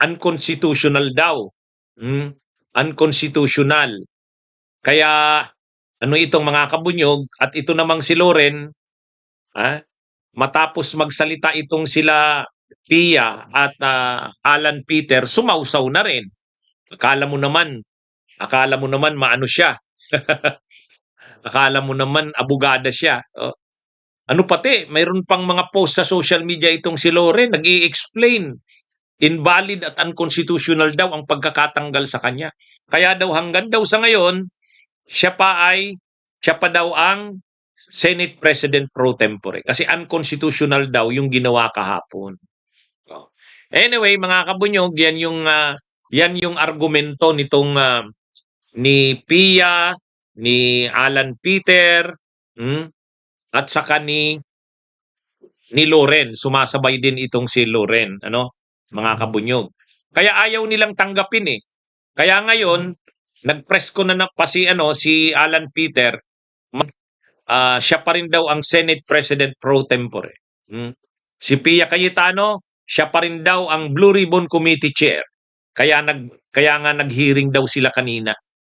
unconstitutional daw. Hmm, unconstitutional. Kaya ano itong mga kabunyog at ito namang si Loren, matapos magsalita itong sila Pia at Alan Peter, sumausaw na rin. Akala mo naman maano siya. Akala mo naman abogada siya. Oh. Ano pati, mayroon pang mga post sa social media itong si Loren, nag-i-explain. Invalid at unconstitutional daw ang pagkakatanggal sa kanya. Kaya daw hanggang daw sa ngayon, siya pa daw ang Senate President pro tempore. Kasi unconstitutional daw yung ginawa kahapon. Oh. Anyway, mga kabunyog, yan yung argumento nitong ni Pia, ni Alan Peter, at saka ni Loren. Sumasabay din itong si Loren, mga kabunyog. Kaya ayaw nilang tanggapin eh. Kaya ngayon, nag-press ko na pa si Alan Peter, siya pa rin daw ang Senate President pro tempore. Si Pia Cayetano, siya pa rin daw ang Blue Ribbon Committee Chair. Kaya nga nag-hearing daw sila kanina.